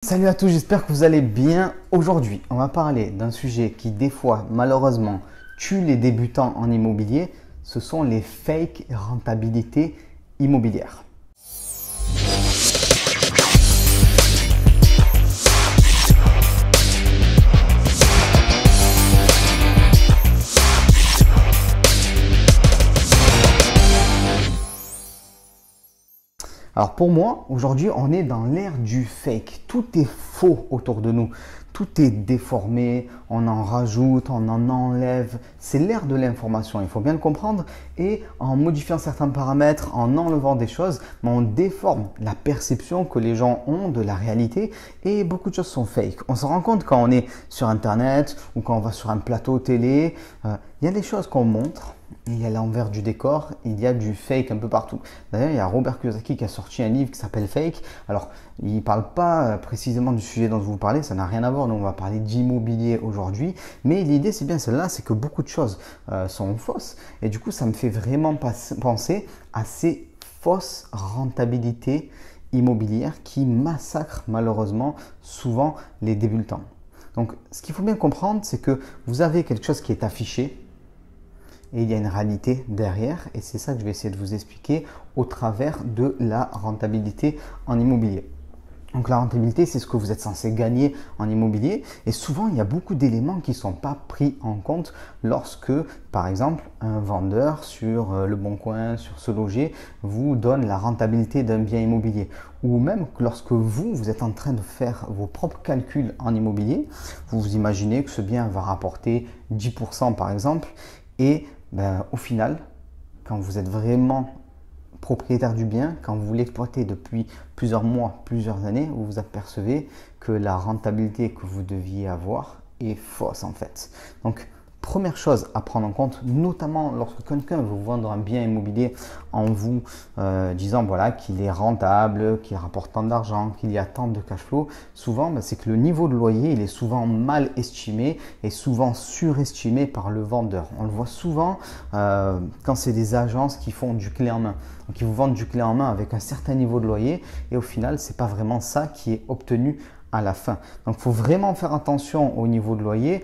Salut à tous, j'espère que vous allez bien. Aujourd'hui, on va parler d'un sujet qui des fois, malheureusement, tue les débutants en immobilier. Ce sont les fake rentabilités immobilières. Alors pour moi, aujourd'hui, on est dans l'ère du fake. Tout est faux autour de nous. Tout est déformé, on en rajoute, on en enlève. C'est l'ère de l'information, il faut bien le comprendre. Et en modifiant certains paramètres, en enlevant des choses, on déforme la perception que les gens ont de la réalité et beaucoup de choses sont fake. On se rend compte quand on est sur Internet ou quand on va sur un plateau télé, il y a des choses qu'on montre. Il y a l'envers du décor, il y a du fake un peu partout. D'ailleurs, il y a Robert Kiyosaki qui a sorti un livre qui s'appelle Fake. Alors, il ne parle pas précisément du sujet dont je vous parlais, ça n'a rien à voir. Nous, on va parler d'immobilier aujourd'hui. Mais l'idée, c'est bien celle-là, c'est que beaucoup de choses sont fausses. Et du coup, ça me fait vraiment penser à ces fausses rentabilités immobilières qui massacrent malheureusement souvent les débutants. Donc, ce qu'il faut bien comprendre, c'est que vous avez quelque chose qui est affiché. Et il y a une réalité derrière et c'est ça que je vais essayer de vous expliquer au travers de la rentabilité en immobilier. Donc la rentabilité, c'est ce que vous êtes censé gagner en immobilier et souvent il y a beaucoup d'éléments qui ne sont pas pris en compte lorsque par exemple un vendeur sur Le Bon Coin, sur Se Loger vous donne la rentabilité d'un bien immobilier ou même lorsque vous êtes en train de faire vos propres calculs en immobilier, vous vous imaginez que ce bien va rapporter 10% par exemple et au final, quand vous êtes vraiment propriétaire du bien, quand vous l'exploitez depuis plusieurs mois, plusieurs années, vous vous apercevez que la rentabilité que vous deviez avoir est fausse en fait. Donc, première chose à prendre en compte, notamment lorsque quelqu'un veut vous vendre un bien immobilier en vous disant voilà, qu'il est rentable, qu'il rapporte tant d'argent, qu'il y a tant de cash flow, souvent c'est que le niveau de loyer il est souvent mal estimé et souvent surestimé par le vendeur. On le voit souvent quand c'est des agences qui font du clé en main. Donc ils vous vendent du clé en main avec un certain niveau de loyer et au final ce n'est pas vraiment ça qui est obtenu à la fin. Donc il faut vraiment faire attention au niveau de loyer.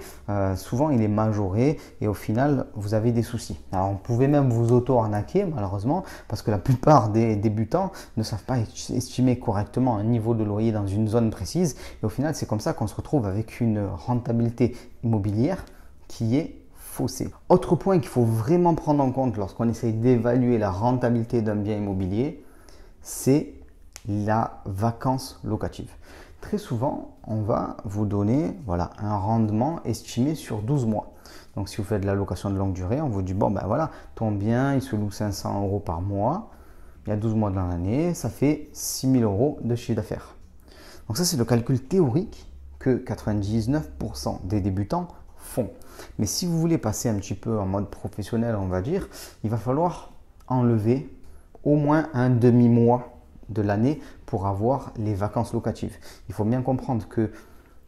Souvent il est majoré et au final vous avez des soucis. Alors on pouvait même vous auto-arnaquer malheureusement parce que la plupart des débutants ne savent pas estimer correctement un niveau de loyer dans une zone précise et au final c'est comme ça qu'on se retrouve avec une rentabilité immobilière qui est faussée. Autre point qu'il faut vraiment prendre en compte lorsqu'on essaye d'évaluer la rentabilité d'un bien immobilier, c'est la vacance locative. Très souvent, on va vous donner un rendement estimé sur 12 mois. Donc, si vous faites de la location de longue durée, on vous dit, bon, ton bien, il se loue 500 € par mois. Il y a 12 mois dans l'année, ça fait 6 000 € de chiffre d'affaires. Donc, ça, c'est le calcul théorique que 99% des débutants font. Mais si vous voulez passer un petit peu en mode professionnel, on va dire, il va falloir enlever au moins un demi-mois de l'année pour avoir les vacances locatives. Il faut bien comprendre que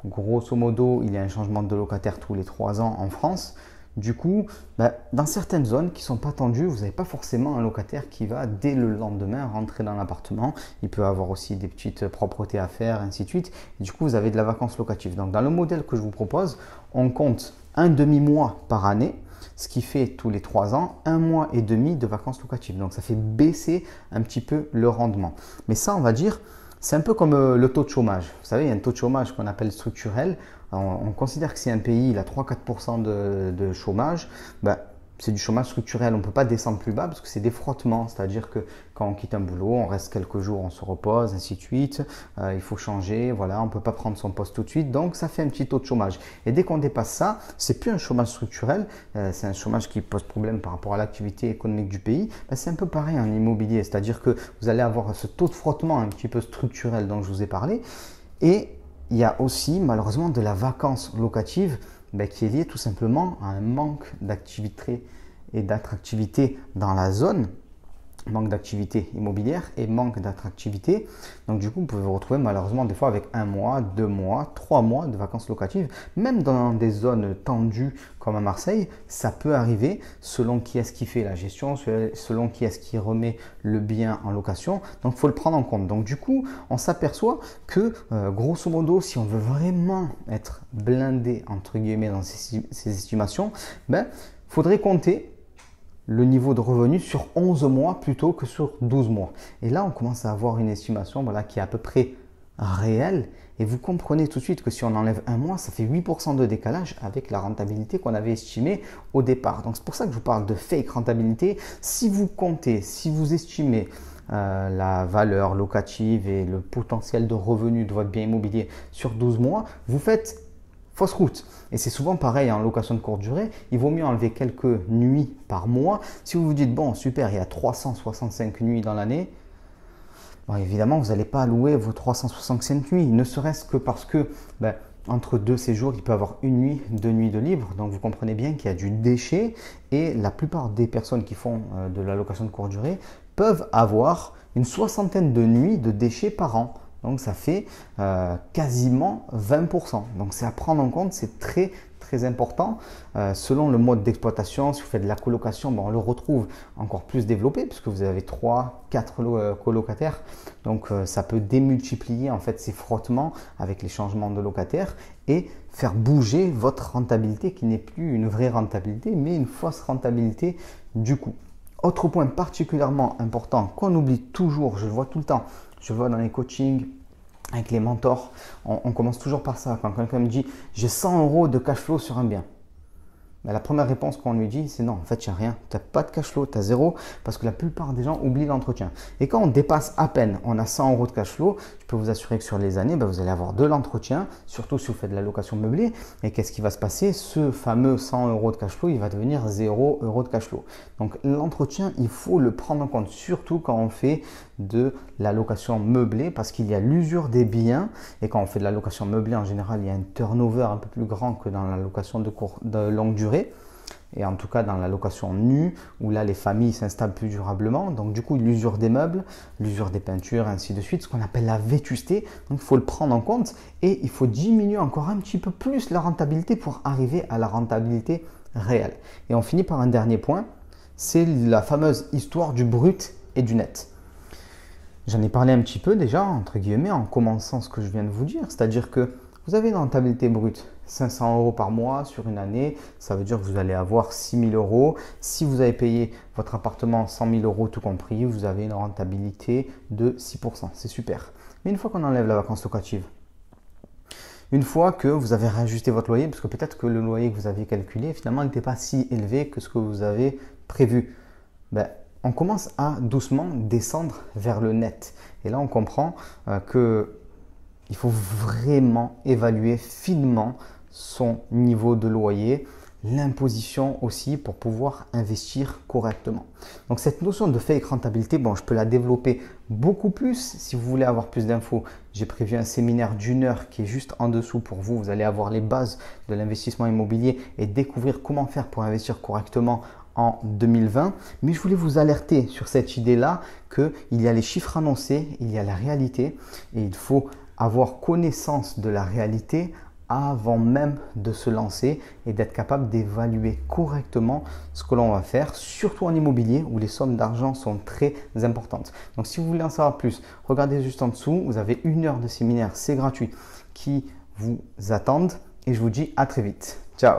grosso modo, il y a un changement de locataire tous les 3 ans en France. Du coup, dans certaines zones qui ne sont pas tendues, vous n'avez pas forcément un locataire qui va dès le lendemain rentrer dans l'appartement. Il peut avoir aussi des petites propretés à faire, ainsi de suite. Et du coup, vous avez de la vacance locative. Donc, dans le modèle que je vous propose, on compte un demi-mois par année, ce qui fait tous les 3 ans, 1 mois et demi de vacances locatives. Donc, ça fait baisser un petit peu le rendement. Mais ça, on va dire, c'est un peu comme le taux de chômage. Vous savez, il y a un taux de chômage qu'on appelle structurel. On considère que si un pays il a 3-4% de chômage, c'est du chômage structurel. On ne peut pas descendre plus bas parce que c'est des frottements. C'est-à-dire que quand on quitte un boulot, on reste quelques jours, on se repose, ainsi de suite. Il faut changer, on ne peut pas prendre son poste tout de suite. Donc, ça fait un petit taux de chômage. Et dès qu'on dépasse ça, c'est plus un chômage structurel. C'est un chômage qui pose problème par rapport à l'activité économique du pays. C'est un peu pareil en immobilier. C'est-à-dire que vous allez avoir ce taux de frottement un petit peu structurel dont je vous ai parlé. Et il y a aussi malheureusement de la vacance locative qui est liée tout simplement à un manque d'activité et d'attractivité dans la zone. manque d'activité immobilière et manque d'attractivité. Donc du coup, vous pouvez vous retrouver malheureusement des fois avec 1 mois, 2 mois, 3 mois de vacances locatives. Même dans des zones tendues comme à Marseille, ça peut arriver selon qui est-ce qui fait la gestion, selon qui est-ce qui remet le bien en location. Donc il faut le prendre en compte. Donc du coup, on s'aperçoit que grosso modo, si on veut vraiment être blindé entre guillemets dans ces estimations, faudrait compter le niveau de revenu sur 11 mois plutôt que sur 12 mois. Et là, on commence à avoir une estimation qui est à peu près réelle. Et vous comprenez tout de suite que si on enlève 1 mois, ça fait 8% de décalage avec la rentabilité qu'on avait estimée au départ. Donc c'est pour ça que je vous parle de fake rentabilité. Si vous comptez, si vous estimez la valeur locative et le potentiel de revenu de votre bien immobilier sur 12 mois, vous faites fausse route. Et c'est souvent pareil en location de courte durée. Il vaut mieux enlever quelques nuits par mois. Si vous vous dites, bon, super, il y a 365 nuits dans l'année, évidemment, vous n'allez pas louer vos 365 nuits, ne serait-ce que parce que entre 2 séjours, il peut y avoir 1 nuit, 2 nuits de libre. Donc, vous comprenez bien qu'il y a du déchet et la plupart des personnes qui font de la location de courte durée peuvent avoir une 60aine de nuits de déchets par an. Donc ça fait quasiment 20%. Donc c'est à prendre en compte, c'est très très important. Selon le mode d'exploitation, si vous faites de la colocation, on le retrouve encore plus développé puisque vous avez 3, 4 colocataires. Donc ça peut démultiplier en fait ces frottements avec les changements de locataires et faire bouger votre rentabilité qui n'est plus une vraie rentabilité mais une fausse rentabilité du coup. Autre point particulièrement important qu'on oublie toujours, je le vois tout le temps, je le vois dans les coachings, avec les mentors, on commence toujours par ça. Quand quelqu'un me dit « j'ai 100 € de cash flow sur un bien », la première réponse qu'on lui dit, c'est non, en fait, il n'y a rien. Tu n'as pas de cash flow, tu as zéro, parce que la plupart des gens oublient l'entretien. Et quand on dépasse à peine, on a 100 € de cash flow, je peux vous assurer que sur les années, vous allez avoir de l'entretien, surtout si vous faites de la location meublée. Et qu'est-ce qui va se passer? Ce fameux 100 € de cash flow, il va devenir 0 € de cash flow. Donc l'entretien, il faut le prendre en compte, surtout quand on fait de la location meublée, parce qu'il y a l'usure des biens. Et quand on fait de la location meublée, en général, il y a un turnover un peu plus grand que dans la location de longue durée. Et en tout cas dans la location nue où là les familles s'installent plus durablement, donc du coup l'usure des meubles, l'usure des peintures, ainsi de suite, ce qu'on appelle la vétusté. Donc il faut le prendre en compte et il faut diminuer encore un petit peu plus la rentabilité pour arriver à la rentabilité réelle. Et on finit par un dernier point, c'est la fameuse histoire du brut et du net. J'en ai parlé un petit peu déjà entre guillemets en commençant ce que je viens de vous dire, c'est-à-dire que vous avez une rentabilité brute, 500 € par mois sur une année, ça veut dire que vous allez avoir 6 000 €. Si vous avez payé votre appartement 100 000 € tout compris, vous avez une rentabilité de 6%. C'est super. Mais une fois qu'on enlève la vacance locative, une fois que vous avez réajusté votre loyer, parce que peut-être que le loyer que vous aviez calculé, finalement, n'était pas si élevé que ce que vous avez prévu, on commence à doucement descendre vers le net. Et là, on comprend que il faut vraiment évaluer finement son niveau de loyer, l'imposition aussi pour pouvoir investir correctement. Donc cette notion de fake rentabilité, je peux la développer beaucoup plus. Si vous voulez avoir plus d'infos, j'ai prévu un séminaire d'1 heure qui est juste en dessous pour vous. Vous allez avoir les bases de l'investissement immobilier et découvrir comment faire pour investir correctement en 2020. Mais je voulais vous alerter sur cette idée-là qu'il y a les chiffres annoncés, il y a la réalité et il faut avoir connaissance de la réalité avant même de se lancer et d'être capable d'évaluer correctement ce que l'on va faire, surtout en immobilier où les sommes d'argent sont très importantes. Donc si vous voulez en savoir plus, regardez juste en dessous, vous avez 1 heure de séminaire, c'est gratuit, qui vous attendent et je vous dis à très vite. Ciao!